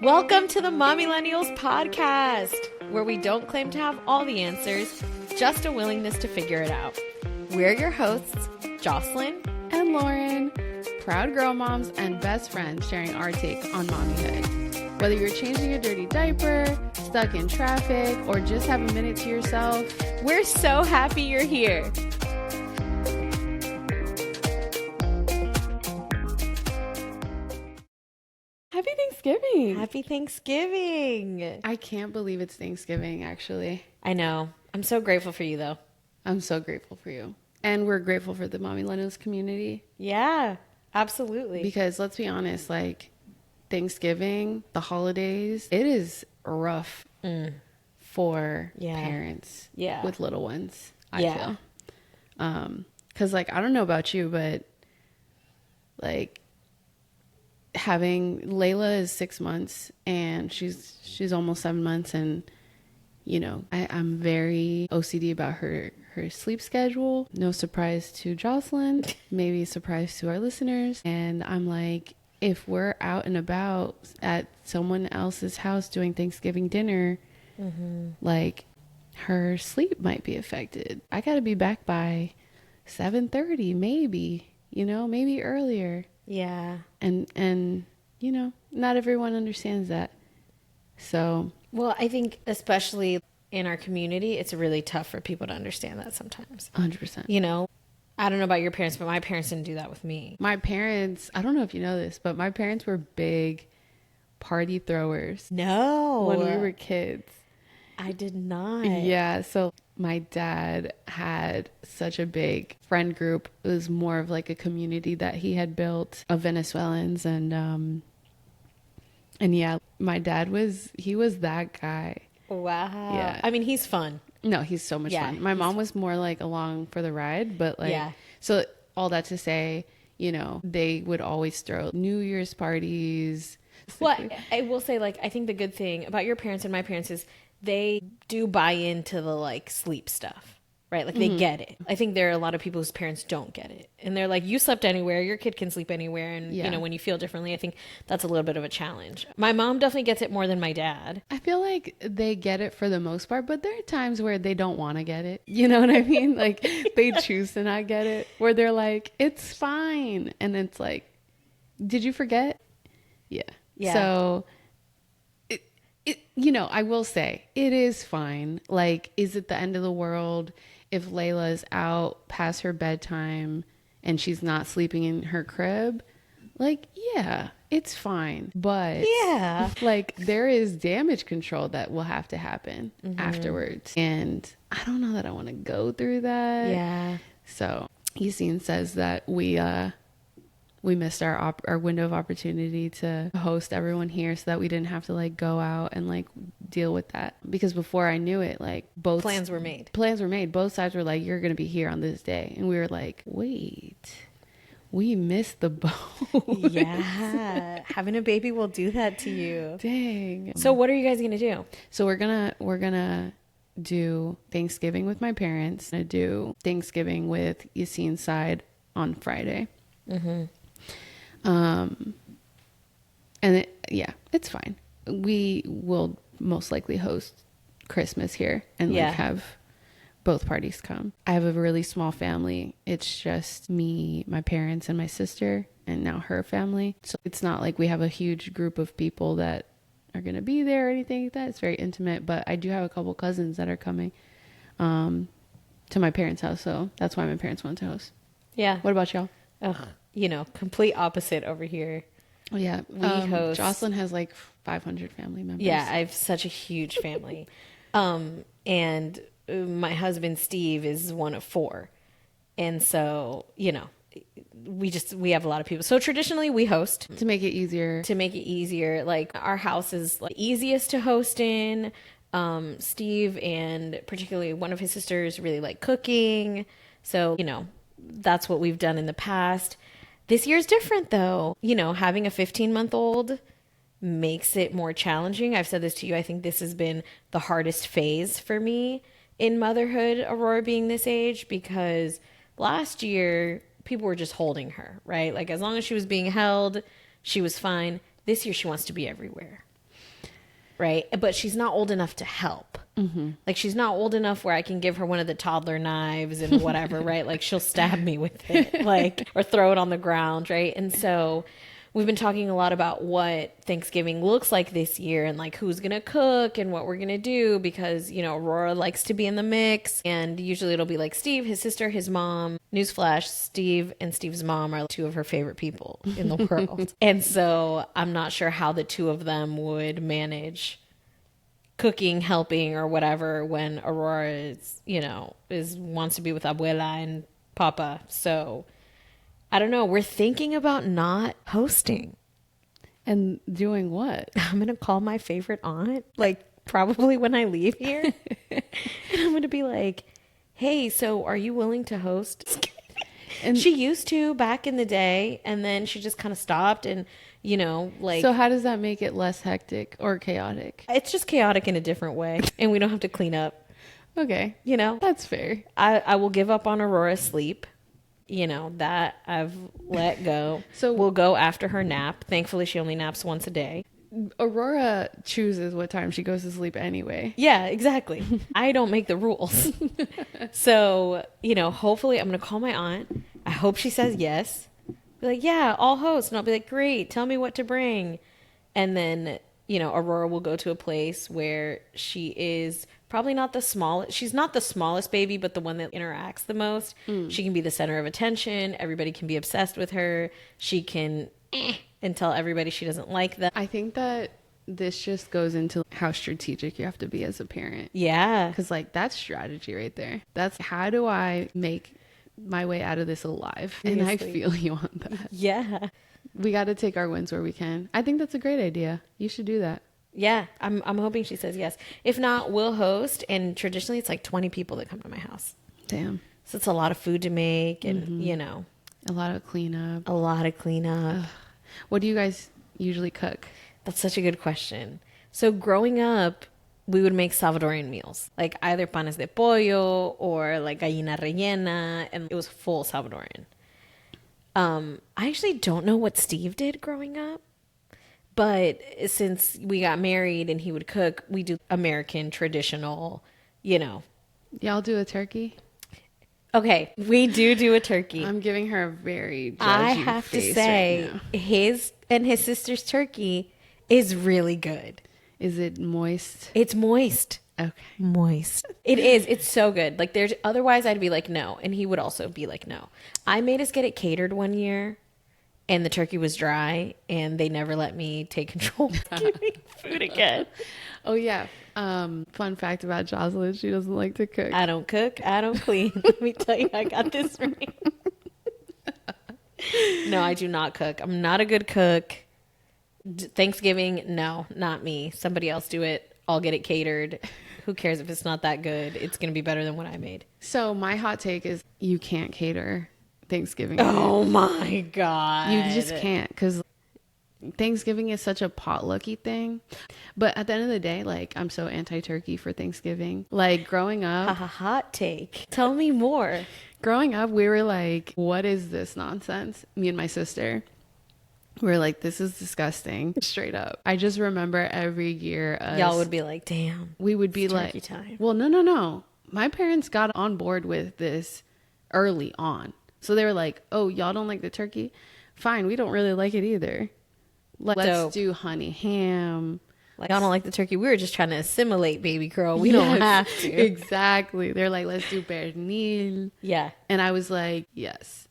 Welcome to the Mommy Millennials podcast, where we don't claim to have all the answers, just a willingness to figure it out. We're your hosts, Jocelyn and Lauren, proud girl moms and best friends sharing our take on mommyhood. Whether you're changing a dirty diaper, stuck in traffic, or just have a minute to yourself, we're so happy you're here. Happy Thanksgiving. Happy Thanksgiving. I can't believe it's Thanksgiving, actually. I know. I'm so grateful for you, though. I'm so grateful for you. And we're grateful for the Mommy Millennials community. Yeah, absolutely. Because let's be honest, like Thanksgiving, the holidays, it is rough for parents with little ones, I feel. Because like, I don't know about you, but like having Layla is 6 months and she's almost 7 months, and you know, I'm very OCD about her sleep schedule. No surprise to Jocelyn, maybe a surprise to our listeners. And I'm like, if we're out and about at someone else's house doing Thanksgiving dinner, like her sleep might be affected. I got to be back by 7:30, maybe, you know, maybe earlier. Yeah. And you know, not everyone understands that. So, well, I think especially in our community, it's really tough for people to understand that sometimes. 100%. You know, I don't know about your parents, but my parents didn't do that with me. My parents, I don't know if you know this, but my parents were big party throwers. No. When we were kids. I did not. Yeah. So my dad had such a big friend group. It was more of like a community that he had built of Venezuelans. And yeah, my dad was that guy. Wow. Yeah. I mean, he's fun. No, he's so much fun. My mom was more like along for the ride, but like, so all that to say, you know, they would always throw New Year's parties. Well, I will say, like, I think the good thing about your parents and my parents is they do buy into the like sleep stuff, right? Like they get it. I think there are a lot of people whose parents don't get it. And they're like, you slept anywhere, your kid can sleep anywhere. And you know, when you feel differently, I think that's a little bit of a challenge. My mom definitely gets it more than my dad. I feel like they get it for the most part, but there are times where they don't want to get it. You know what I mean? Like they choose to not get it, where they're like, it's fine. And it's like, did you forget? Yeah. So you know, I will say it is fine. Like, is it the end of the world if Layla is out past her bedtime and she's not sleeping in her crib? Like, yeah, it's fine. But like there is damage control that will have to happen afterwards. And I don't know that I want to go through that. Yeah. So Yassine says that we missed our window of opportunity to host everyone here so that we didn't have to like go out and like deal with that. Because before I knew it, like both plans were made. Both sides were like, you're going to be here on this day. And we were like, wait, we missed the boat. Yeah. Having a baby will do that to you. Dang. So what are you guys going to do? So we're going to do Thanksgiving with my parents. And do Thanksgiving with Yassine's side on Friday. And it's fine. We will most likely host Christmas here and like have both parties come. I have a really small family. It's just me, my parents, and my sister, and now her family. So it's not like we have a huge group of people that are going to be there or anything like that. It's very intimate, but I do have a couple cousins that are coming to my parents' house. So that's why my parents want to host. Yeah. What about y'all? Ugh, you know, complete opposite over here. Oh, yeah. We host. Jocelyn has like 500 family members. Yeah, I have such a huge family. And my husband, Steve, is one of 4. And so, you know, we have a lot of people. So traditionally we host. To make it easier. Like our house is like easiest to host in. Steve and particularly one of his sisters really like cooking. So, you know, that's what we've done in the past. This year's different though. You know, having a 15-month-old makes it more challenging. I've said this to you. I think this has been the hardest phase for me in motherhood, Aurora being this age, because last year people were just holding her, right? Like as long as she was being held, she was fine. This year she wants to be everywhere. right? But she's not old enough to help. Like she's not old enough where I can give her one of the toddler knives and whatever, right? Like she'll stab me with it, like, or throw it on the ground, right? And so we've been talking a lot about what Thanksgiving looks like this year and like who's going to cook and what we're going to do because, you know, Aurora likes to be in the mix. And usually it'll be like Steve, his sister, his mom. Newsflash, Steve and Steve's mom are two of her favorite people in the world. And so I'm not sure how the two of them would manage cooking, helping, or whatever when Aurora is, you know, wants to be with Abuela and Papa. So I don't know. We're thinking about not hosting. And doing what? I'm going to call my favorite aunt, like probably when I leave here. And I'm going to be like, hey, so are you willing to host? And she used to back in the day, and then she just kind of stopped and, you know, like. So how does that make it less hectic or chaotic? It's just chaotic in a different way, and we don't have to clean up. Okay. You know? That's fair. I will give up on Aurora's sleep. You know, that I've let go. So we'll go after her nap. Thankfully, she only naps once a day. Aurora chooses what time she goes to sleep anyway. Yeah, exactly. I don't make the rules. So, you know, hopefully I'm going to call my aunt. I hope she says yes. Be like, yeah, I'll host. And I'll be like, great. Tell me what to bring. And then, you know, Aurora will go to a place where she is probably not the smallest. She's not the smallest baby, but the one that interacts the most. She can be the center of attention. Everybody can be obsessed with her. She can and tell everybody she doesn't like them. I think that this just goes into how strategic you have to be as a parent. Yeah. Because like that's strategy right there. That's how do I make my way out of this alive? Seriously. And I feel you on that. Yeah. We got to take our wins where we can. I think that's a great idea. You should do that. Yeah, I'm hoping she says yes. If not, we'll host. And traditionally, it's like 20 people that come to my house. Damn. So it's a lot of food to make and, you know. A lot of cleanup. Ugh. What do you guys usually cook? That's such a good question. So growing up, we would make Salvadorian meals. Like either panes de pollo or like gallina rellena. And it was full Salvadorian. I actually don't know what Steve did growing up. But since we got married and he would cook, we do American traditional, you know. Y'all do a turkey? Okay, we do a turkey. I'm giving her a very judgy I have to say, right his and his sister's turkey is really good. Is it moist? It's moist. Okay. Moist. It is. It's so good. Like there's otherwise I'd be like no, and he would also be like no. I made us get it catered one year. And the turkey was dry, and they never let me take control of giving food again. Oh, yeah. Fun fact about Jocelyn, she doesn't like to cook. I don't cook. I don't clean. Let me tell you, I got this right. No, I do not cook. I'm not a good cook. Thanksgiving, no, not me. Somebody else do it. I'll get it catered. Who cares if it's not that good? It's going to be better than what I made. So my hot take is you can't cater Thanksgiving. Oh my God. You just can't because Thanksgiving is such a potlucky thing. But at the end of the day, like I'm so anti-turkey for Thanksgiving. Like growing up. Hot take. Tell me more. Growing up, we were like, what is this nonsense? Me and my sister. We were like, this is disgusting. Straight up. I just remember every year. Y'all would be like, damn. We would be like, time. Well, no. My parents got on board with this early on. So they were like, oh, y'all don't like the turkey? Fine, we don't really like it either. Let's do honey ham. Like, I don't like the turkey. We were just trying to assimilate, baby girl. We don't have to. Exactly. They're like, let's do pernil. Yeah. And I was like, yes.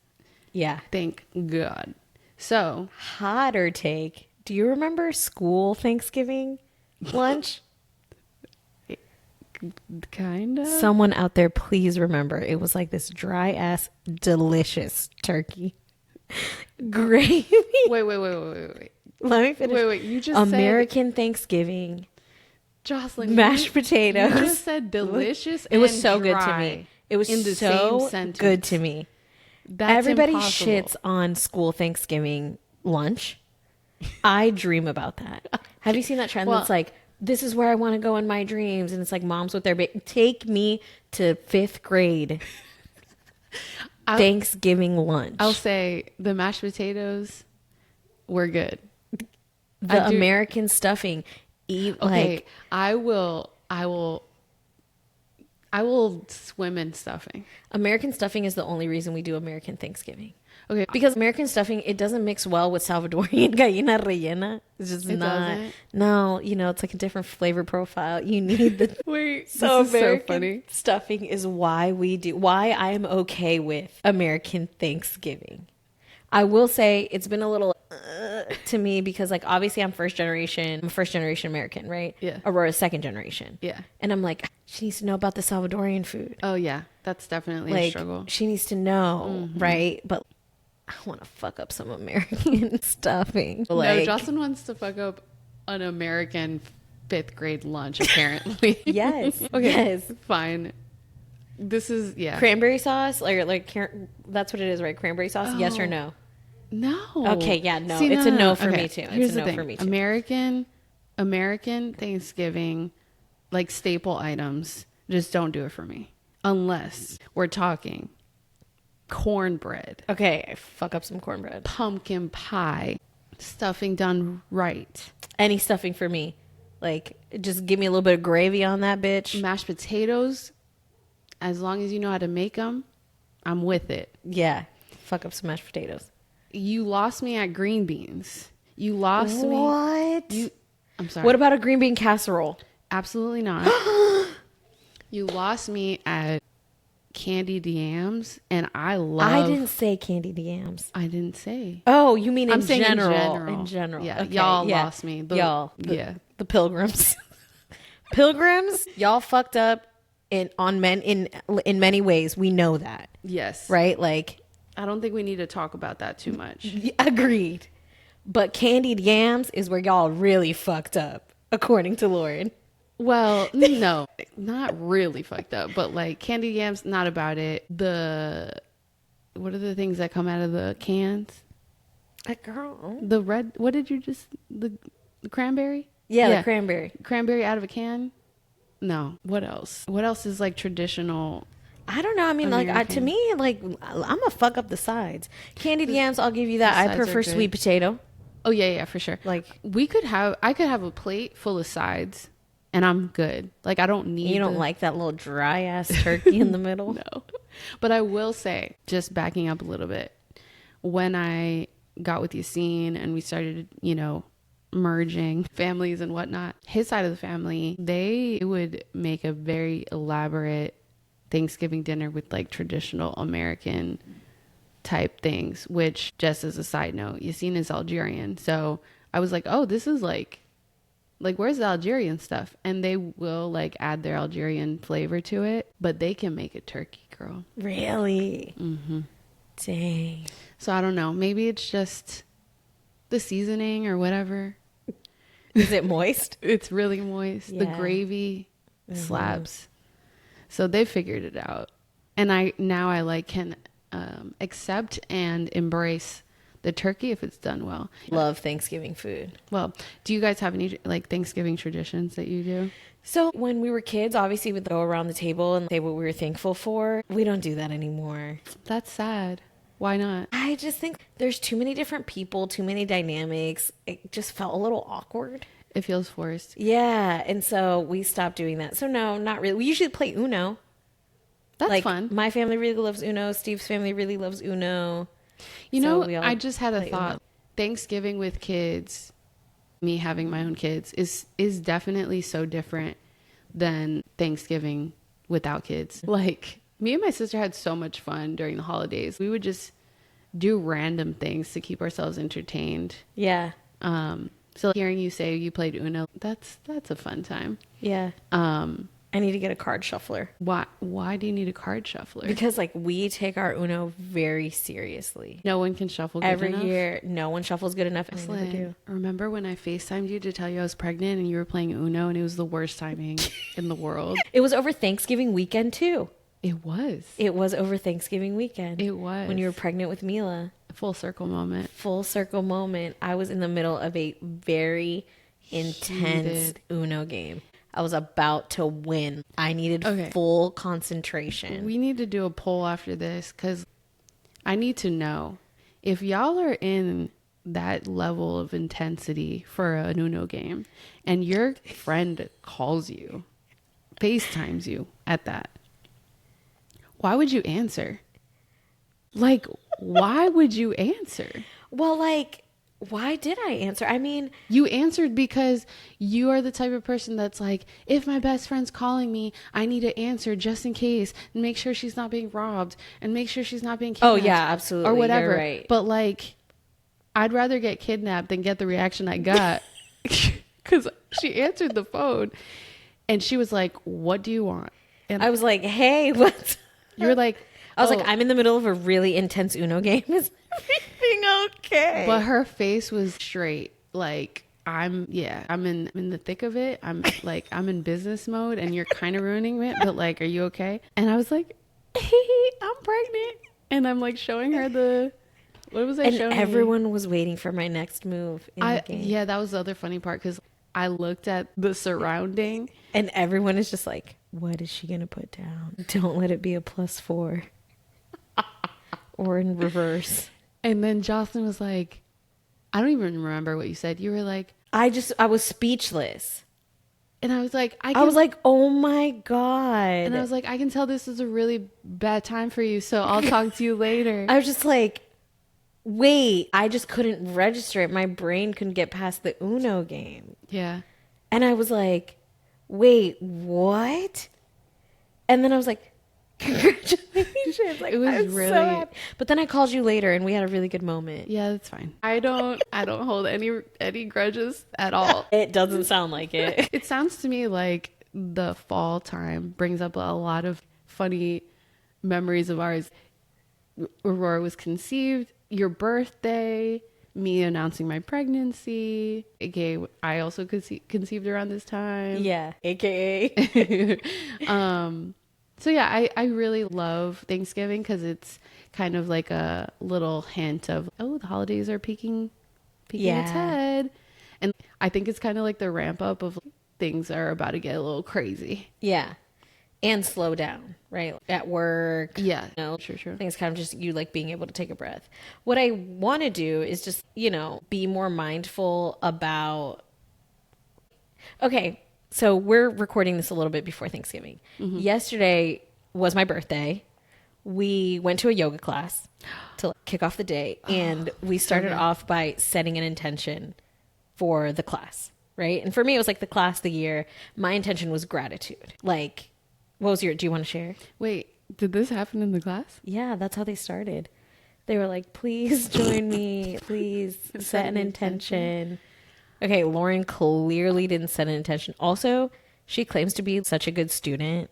Yeah. Thank God. So. Hotter take. Do you remember school Thanksgiving lunch? Kind of. Someone out there, please remember. It was like this dry ass, delicious turkey. Gravy. Wait. Let me finish. Wait. You just American Thanksgiving. Jocelyn. Mashed potatoes. You just said delicious. It was and so dry good to me. It was in the so same sentence. good to me. That's Everybody impossible. shits on school Thanksgiving lunch. I dream about that. Have you seen that trend that's like, this is where I want to go in my dreams? And it's like moms with their take me to 5th grade Thanksgiving lunch. I'll say the mashed potatoes were good. The American stuffing. eat Okay, like I will swim in stuffing. American stuffing is the only reason we do American Thanksgiving. Okay, Because American stuffing, it doesn't mix well with Salvadorian gallina rellena. It's just it not. doesn't. No, it's like a different flavor profile. You need the. Wait, So this is so American funny. stuffing is why I am okay with American Thanksgiving. I will say it's been a little to me because like obviously I'm first generation American, right? Yeah. Aurora's second generation. Yeah. And I'm like, she needs to know about the Salvadorian food. Oh yeah, that's definitely a Like struggle. she needs to know, right? But I want to fuck up some American stuffing. No, Like, Jocelyn wants to fuck up an American 5th grade lunch, apparently. yes. Okay, Yes. fine. This is, yeah. Cranberry sauce, that's what it is, right? Cranberry sauce, yes or Oh. no? No. Okay, yeah, no. It's a no for me, too. It's Here's a the no thing. for me, too. American Thanksgiving, like staple items, just don't do it for me. Unless we're talking cornbread, Okay, I fuck up some cornbread. pumpkin pie, stuffing done right, Any stuffing for me. Like, just give me a little bit of gravy on that bitch. mashed potatoes. As long as you know how to make them, I'm with it. Yeah, fuck up some mashed potatoes. You lost me at green beans. You lost me. What? I'm sorry. What about a green bean casserole? Absolutely not. You lost me at candied yams, and I didn't say candied yams. I didn't say. Oh, you mean I'm in saying general? in general. Yeah, Okay, y'all lost me. The pilgrims. Pilgrims, y'all fucked up in many ways. We know that, Yes. right? Like, I don't think we need to talk about that too much. agreed. But candied yams is where y'all really fucked up, according to Lauren. Well, no, not really fucked up, but like candied yams, not about it. What are the things that come out of the cans? Girl. The red, what did you just, the cranberry? Yeah, the cranberry. Cranberry out of a can? No. What else? What else is like traditional? I don't know. I mean, to me, like, I'm gonna fuck up the sides. Candied yams, I'll give you that. I sides are prefer good. sweet potato. Oh yeah, for sure. Like, I could have a plate full of sides and I'm good. Like I don't need. you don't like that little dry ass turkey in the middle? No. But I will say, just backing up a little bit, when I got with Yassine and we started, merging families and whatnot, his side of the family, they would make a very elaborate Thanksgiving dinner with like traditional American type things, which, just as a side note, Yassine is Algerian. So I was like, oh, this is like where's the Algerian stuff? And they will like add their Algerian flavor to it, but they can make a turkey, girl. Really? Mm-hmm. Dang. So I don't know. Maybe it's just the seasoning or whatever. Is it moist? It's really moist. Yeah. The gravy slaps. So they figured it out. And I can accept and embrace the turkey if it's done well. Love Thanksgiving food. Well, do you guys have any like Thanksgiving traditions that you do? So when we were kids, obviously we'd go around the table and say what we were thankful for. We don't do that anymore. That's sad. Why not? I just think there's too many different people, too many dynamics. It just felt a little awkward. It feels forced. Yeah. And so we stopped doing that. So no, not really. We usually play Uno. That's fun. My family really loves Uno. Steve's family really loves Uno. You So know, we all I just had a play thought. Uno. Thanksgiving with kids, me having my own kids, is definitely so different than Thanksgiving without kids. Like, me and my sister had so much fun during the holidays. We would just do random things to keep ourselves entertained. Yeah. So hearing you say you played Uno, that's a fun time. Yeah. I need to get a card shuffler. Why do you need a card shuffler? Because like we take our Uno very seriously. No one can shuffle good Every enough. year, no one shuffles good enough. And I never do. Remember when I FaceTimed you to tell you I was pregnant and you were playing Uno and it was the worst timing in the world? It was over Thanksgiving weekend too. It was. It was over Thanksgiving weekend. It was. When you were pregnant with Mila. Full circle moment. Full circle moment. I was in the middle of a very intense Uno game. I was about to win. I needed full concentration. We need to do a poll after this because I need to know if y'all are in that level of intensity for an Uno game, and your friend calls you, FaceTimes you at that, why would you answer? Like, why would you answer? Well, like, why did I answer? I mean, you answered because you are the type of person that's like, if my best friend's calling me, I need to answer just in case and make sure she's not being robbed and make sure she's not being kidnapped. oh yeah, absolutely. Or whatever. You're right. But like, I'd rather get kidnapped than get the reaction I got because she answered the phone and she was like, what do you want? And I was like, hey, what's you were like, I was like, I'm in the middle of a really intense Uno game. Is everything okay? but her face was straight. Like, I'm in the thick of it. I'm like, I'm in business mode and you're kind of ruining it, but like, are you okay? And I was like, hey, I'm pregnant. And I'm like showing her what was I showing her? And everyone was waiting for my next move in the game. Yeah, that was the other funny part because I looked at the surrounding. And everyone is just like, what is she going to put down? Don't let it be a +4. Or in reverse. And then Jocelyn was like, I don't even remember what you said. You were like, I was speechless. and I was like, I was like, oh my God. And I was like, I can tell this is a really bad time for you, so I'll talk to you later. I was just like, wait, I just couldn't register it. My brain couldn't get past the Uno game. Yeah. And I was like, wait, what? And then I was like, congratulations. Like, It was I'm really- so happy. But then I called you later and we had a really good moment. Yeah, that's fine. I don't hold any grudges at all. It doesn't sound like it. It sounds to me like the fall time brings up a lot of funny memories of ours. Aurora was conceived, your birthday, me announcing my pregnancy, aka I also conceived around this time. Yeah, AKA. So yeah, I really love Thanksgiving because it's kind of like a little hint of, oh, the holidays are peeking its head. And I think it's kind of like the ramp up of things are about to get a little crazy. Yeah. And slow down, right? At work. Yeah. You know, Sure. I think it's kind of just you like being able to take a breath. What I want to do is just, be more mindful about. Okay. So we're recording this a little bit before Thanksgiving. Mm-hmm. Yesterday was my birthday. We went to a yoga class to kick off the day. And we started off by setting an intention for the class, right? And for me, it was like the class of the year. My intention was gratitude. Like, what was do you want to share? Wait, did this happen in the class? Yeah, that's how they started. They were like, please join me. Please set an intention. Okay, Lauren clearly didn't set an intention. Also, she claims to be such a good student.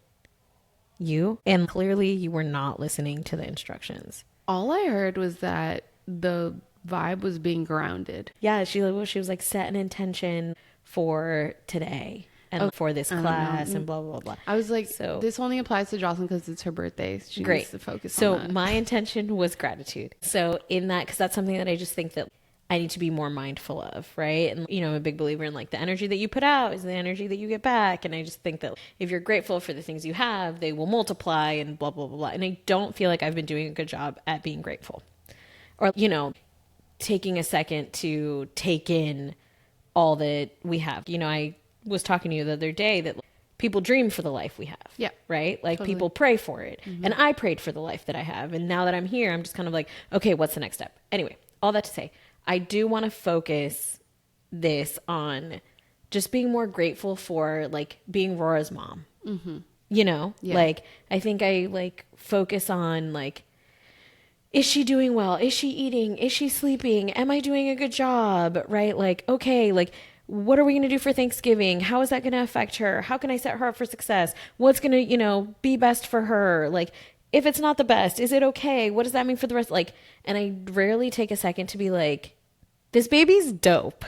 And clearly you were not listening to the instructions. All I heard was that the vibe was being grounded. Yeah, she was like, set an intention for today and for this class and blah, blah, blah. I was like, so this only applies to Jocelyn because it's her birthday. She needs to focus on that. So my intention was gratitude. So in that, because that's something that I just think that I need to be more mindful of, right? And, I'm a big believer in like the energy that you put out is the energy that you get back. And I just think that if you're grateful for the things you have, they will multiply and blah, blah, blah, blah. And I don't feel like I've been doing a good job at being grateful or, taking a second to take in all that we have. I was talking to you the other day that people dream for the life we have. Yeah. Right? Like Totally. people pray for it. Mm-hmm. And I prayed for the life that I have. And now that I'm here, I'm just kind of like, okay, what's the next step? Anyway, all that to say, I do want to focus this on just being more grateful for like being Rora's mom. Mm-hmm. Yeah. Like I think I like focus on like, is she doing well? Is she eating? Is she sleeping? Am I doing a good job? Right? Like, okay, like what are we going to do for Thanksgiving? How is that going to affect her? How can I set her up for success? What's going to, be best for her? Like, if it's not the best, is it okay? What does that mean for the rest? Like, and I rarely take a second to be like, this baby's dope.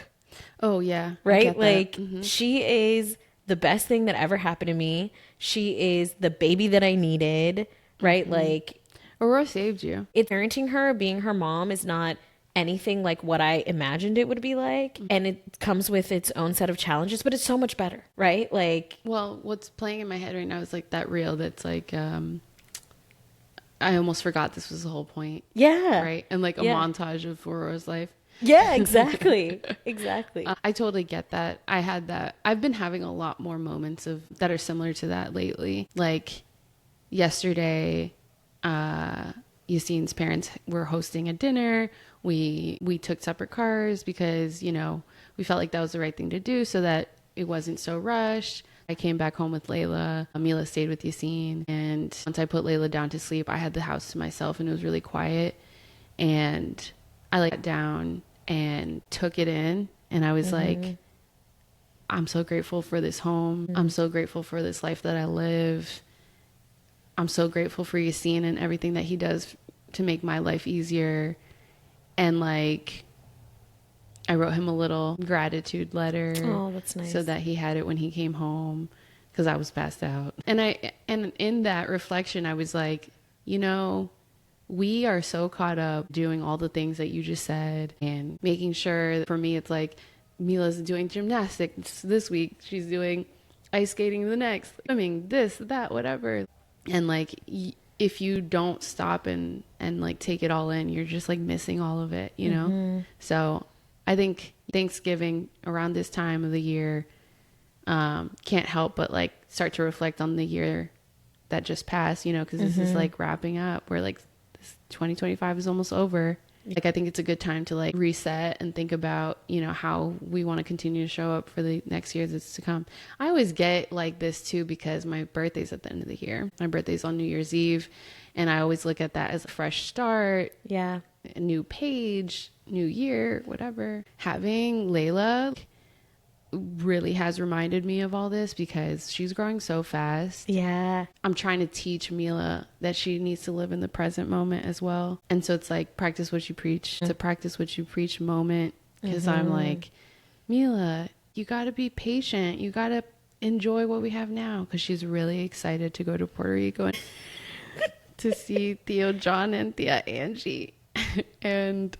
Oh, yeah. Right? Like, she is the best thing that ever happened to me. She is the baby that I needed. Right? Mm-hmm. Like, Aurora saved you. Parenting her, being her mom is not anything like what I imagined it would be like. Mm-hmm. And it comes with its own set of challenges, but it's so much better. Right? Like, well, what's playing in my head right now is like that reel that's like, I almost forgot this was the whole point. Yeah. Right. And like a montage of Aurora's life. Yeah, exactly. Exactly. I totally get that. I had that. I've been having a lot more moments that are similar to that lately. Like yesterday, Yassine's parents were hosting a dinner. We took separate cars because, you know, we felt like that was the right thing to do so that it wasn't so rushed. I came back home with Layla. Mila stayed with Yassine. And once I put Layla down to sleep, I had the house to myself and it was really quiet. And I sat down and took it in. And I was like, I'm so grateful for this home. I'm so grateful for this life that I live. I'm so grateful for Yassine and everything that he does to make my life easier. And like, I wrote him a little gratitude letter. Oh, that's nice. So that he had it when he came home because I was passed out. And in that reflection, I was like, you know, we are so caught up doing all the things that you just said and making sure that for me, it's like Mila's doing gymnastics this week. She's doing ice skating the next, swimming, this, that, whatever. And like, if you don't stop and like take it all in, you're just like missing all of it, you know? So I think Thanksgiving around this time of the year can't help but like start to reflect on the year that just passed, you know, because this is like wrapping up. We're like, 2025 is almost over. Like, I think it's a good time to like reset and think about, you know, how we want to continue to show up for the next year that's to come. I always get like this too, because my birthday's at the end of the year. My birthday's on New Year's Eve. And I always look at that as a fresh start. Yeah. A new page, new year, whatever. Having Layla really has reminded me of all this because she's growing so fast. Yeah. I'm trying to teach Mila that she needs to live in the present moment as well. And so it's like practice what you preach. It's a practice what you preach moment. Because I'm like, Mila, you got to be patient. You got to enjoy what we have now. Because she's really excited to go to Puerto Rico and to see Theo John and Thea Angie. And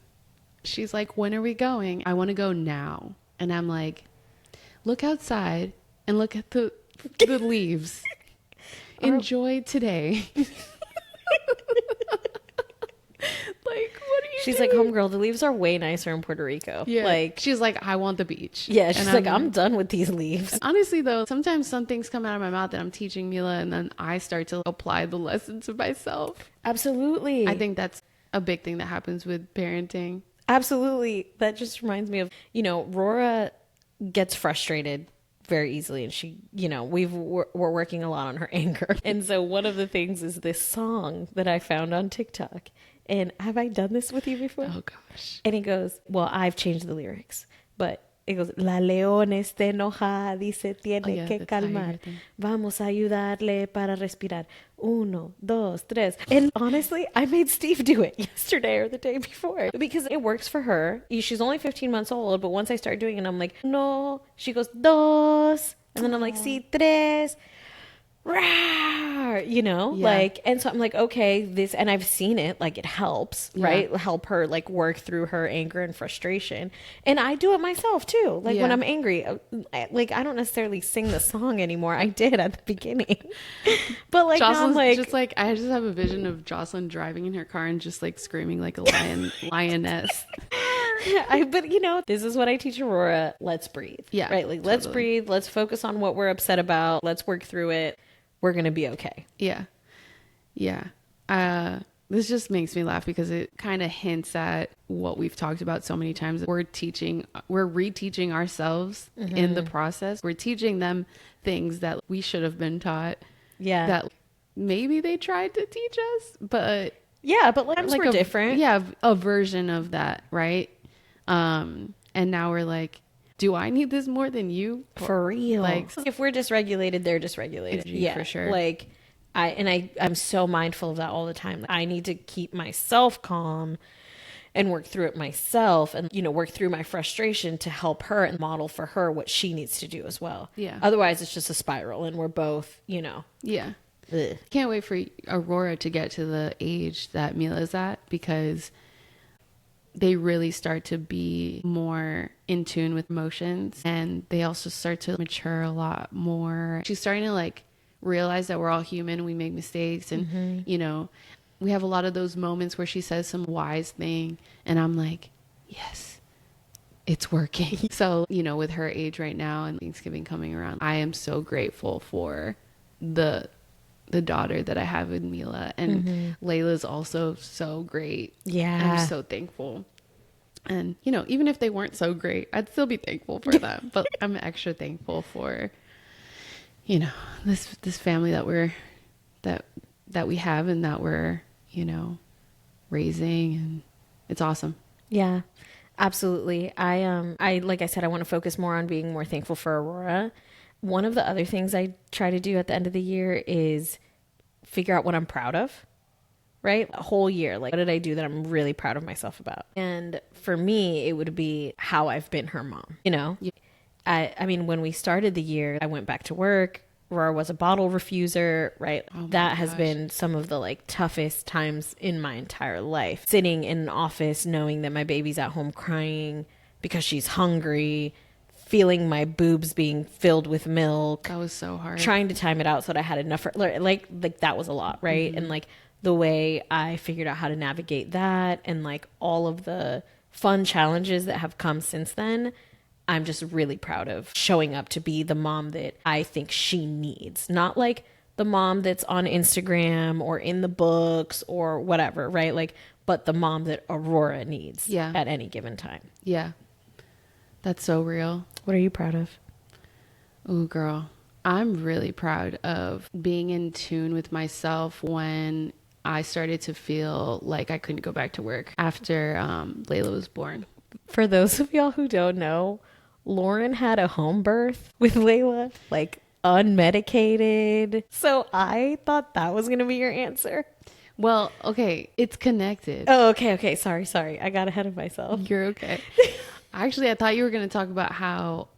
she's like, when are we going? I want to go now. And I'm like, look outside and look at the leaves. Enjoy today. Like, what are you She's doing? like, homegirl, the leaves are way nicer in Puerto Rico. Yeah. Like, she's like, I want the beach. yeah, she's And like, I'm done with these leaves. Honestly, though, sometimes some things come out of my mouth that I'm teaching Mila, and then I start to apply the lesson to myself. Absolutely. I think that's a big thing that happens with parenting. Absolutely. That just reminds me of, you know, Rora gets frustrated very easily, and she, you know, we're working a lot on her anger. And so one of the things is this song that I found on TikTok. And have I done this with you before? Oh gosh. And he goes, well, I've changed the lyrics, but it goes, La leona está enojada, dice, tiene que calmar. Vamos a ayudarle para respirar. 1, 2, 3. And honestly, I made Steve do it yesterday or the day before because it works for her. She's only 15 months old, but once I start doing it, I'm like, no. She goes, 2. And then I'm like, sí, 3. Rawr, you know, like, and so I'm like, okay, this, and I've seen it, like, it helps, right? Help her like work through her anger and frustration. And I do it myself too. Like when I'm angry, like, I don't necessarily sing the song anymore. I did at the beginning, but like, now I'm like, just like, I just have a vision of Jocelyn driving in her car and just like screaming like a lioness. But you know, this is what I teach Aurora. Let's breathe. Yeah. Right. Like, let's breathe. Let's focus on what we're upset about. Let's work through it. We're going to be okay. Yeah. Yeah. This just makes me laugh because it kind of hints at what we've talked about so many times. We're reteaching ourselves in the process. We're teaching them things that we should have been taught. Yeah. That maybe they tried to teach us, but yeah, but like we're different. Yeah. A version of that. Right. And now we're like, do I need this more than you? For real. Like, if we're dysregulated, they're dysregulated. Yeah, for sure. Like I'm so mindful of that all the time. I need to keep myself calm and work through it myself and, you know, work through my frustration to help her and model for her what she needs to do as well. Yeah. Otherwise it's just a spiral and we're both, you know. Yeah. Ugh. Can't wait for Aurora to get to the age that Mila's at because they really start to be more in tune with emotions and they also start to mature a lot more. She's starting to like realize that we're all human, we make mistakes and you know, we have a lot of those moments where she says some wise thing and I'm like, yes, it's working. So, you know, with her age right now and Thanksgiving coming around, I am so grateful for the daughter that I have with Mila, and Layla's also so great. Yeah. I'm so thankful. And, you know, even if they weren't so great, I'd still be thankful for them. But I'm extra thankful for, you know, this family that we have and that we're, you know, raising, and it's awesome. Yeah, absolutely. I like I said, I want to focus more on being more thankful for Aurora. One of the other things I try to do at the end of the year is figure out what I'm proud of, right? A whole year. Like, what did I do that I'm really proud of myself about? And for me, it would be how I've been her mom, you know? Yeah. I mean, when we started the year, I went back to work. Aurora was a bottle refuser, right? Oh my That has gosh. been some of the like toughest times in my entire life. Sitting in an office knowing that my baby's at home crying because she's hungry, feeling my boobs being filled with milk, That was so hard. trying to time it out so that I had enough for, like that was a lot, right? And like the way I figured out how to navigate that and like all of the fun challenges that have come since then, I'm just really proud of showing up to be the mom that I think she needs. Not like the mom that's on Instagram or in the books or whatever, right? Like, but the mom that Aurora needs at any given time. Yeah. That's so real. What are you proud of? Oh, girl. I'm really proud of being in tune with myself when I started to feel like I couldn't go back to work after Layla was born. For those of y'all who don't know, Lauren had a home birth with Layla, like unmedicated. So I thought that was going to be your answer. Well, okay, it's connected. Oh, okay. Sorry. I got ahead of myself. You're okay. Actually, I thought you were going to talk about how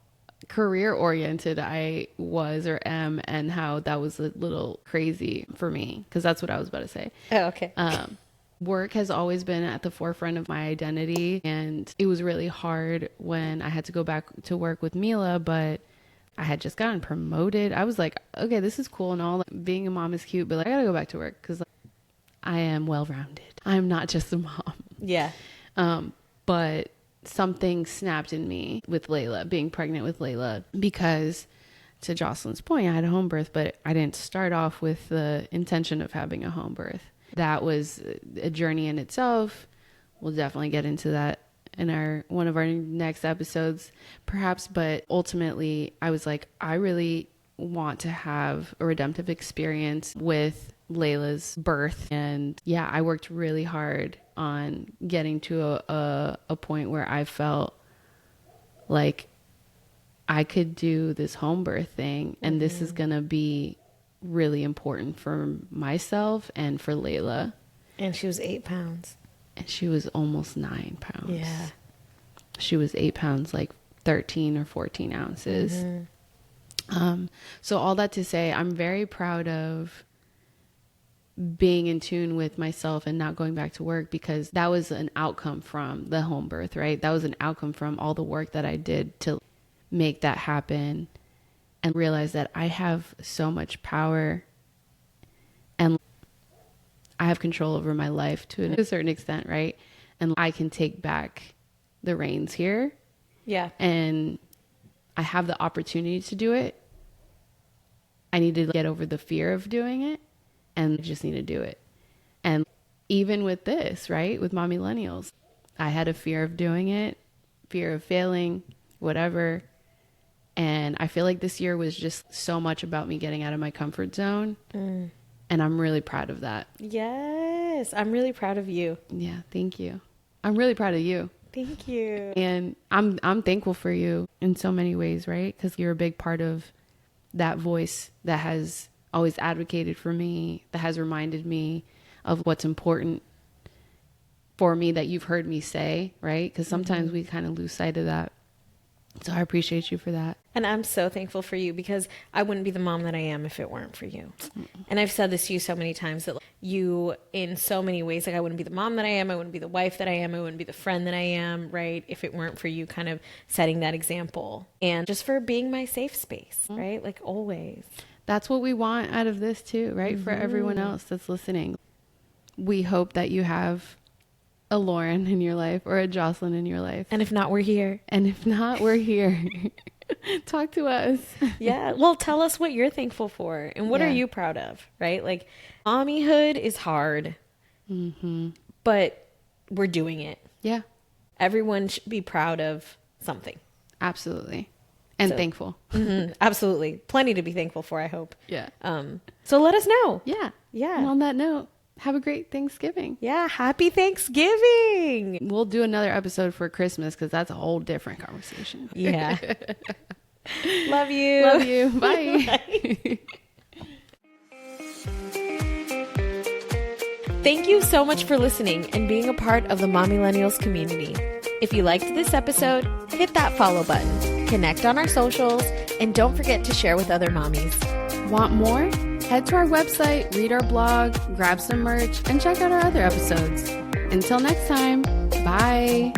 career oriented I was or am and how that was a little crazy for me, because that's what I was about to say. Oh, okay. Work has always been at the forefront of my identity, and it was really hard when I had to go back to work with Mila, but I had just gotten promoted. I was like, okay, this is cool and all. Like, being a mom is cute, but like, I gotta go back to work because I am well-rounded. I'm not just a mom. Yeah. But something snapped in me with Layla, being pregnant with Layla, because to Jocelyn's point, I had a home birth, but I didn't start off with the intention of having a home birth. That was a journey in itself. We'll definitely get into that in one of our next episodes, perhaps. But ultimately, I was like, I really want to have a redemptive experience with Layla's birth. And yeah, I worked really hard on getting to a point where I felt like I could do this home birth thing, and this is gonna be really important for myself and for Layla. And she was 8 pounds. And she was almost 9 pounds. Yeah. She was 8 pounds, like 13 or 14 ounces. So all that to say, I'm very proud of being in tune with myself and not going back to work, because that was an outcome from the home birth, right? That was an outcome from all the work that I did to make that happen, and realize that I have so much power and I have control over my life to a certain extent, right? And I can take back the reins here. Yeah. And I have the opportunity to do it. I need to get over the fear of doing it, and I just need to do it. And even with this, right, with Mom Millennials, I had a fear of doing it, fear of failing, whatever. And I feel like this year was just so much about me getting out of my comfort zone. And I'm really proud of that. Yes. I'm really proud of you. Yeah, thank you. I'm really proud of you. Thank you. And I'm thankful for you in so many ways, right? Because you're a big part of that voice that has always advocated for me, that has reminded me of what's important for me, that you've heard me say, right? Because sometimes we kind of lose sight of that. So I appreciate you for that. And I'm so thankful for you, because I wouldn't be the mom that I am if it weren't for you. And I've said this to you so many times, that you, in so many ways, like I wouldn't be the mom that I am, I wouldn't be the wife that I am, I wouldn't be the friend that I am, right? If it weren't for you kind of setting that example, and just for being my safe space, right? Like always. That's what we want out of this too, right? For everyone else that's listening. we hope that you have a Lauren in your life or a Jocelyn in your life. And if not, we're here. And if not, we're here. Talk to us. Yeah. Well, tell us what you're thankful for and what are you proud of, right? Like, mommyhood is hard, but we're doing it. Yeah. Everyone should be proud of something. Absolutely. And thankful. Absolutely. Plenty to be thankful for, I hope. Yeah. So let us know. Yeah. Yeah. And on that note, have a great Thanksgiving. Yeah. Happy Thanksgiving. We'll do another episode for Christmas because that's a whole different conversation. Yeah. Love you. Love you. Bye. Bye. Thank you so much for listening and being a part of the Mommillennials community. If you liked this episode, hit that follow button, connect on our socials, and don't forget to share with other mommies. Want more? Head to our website, read our blog, grab some merch, and check out our other episodes. Until next time, bye.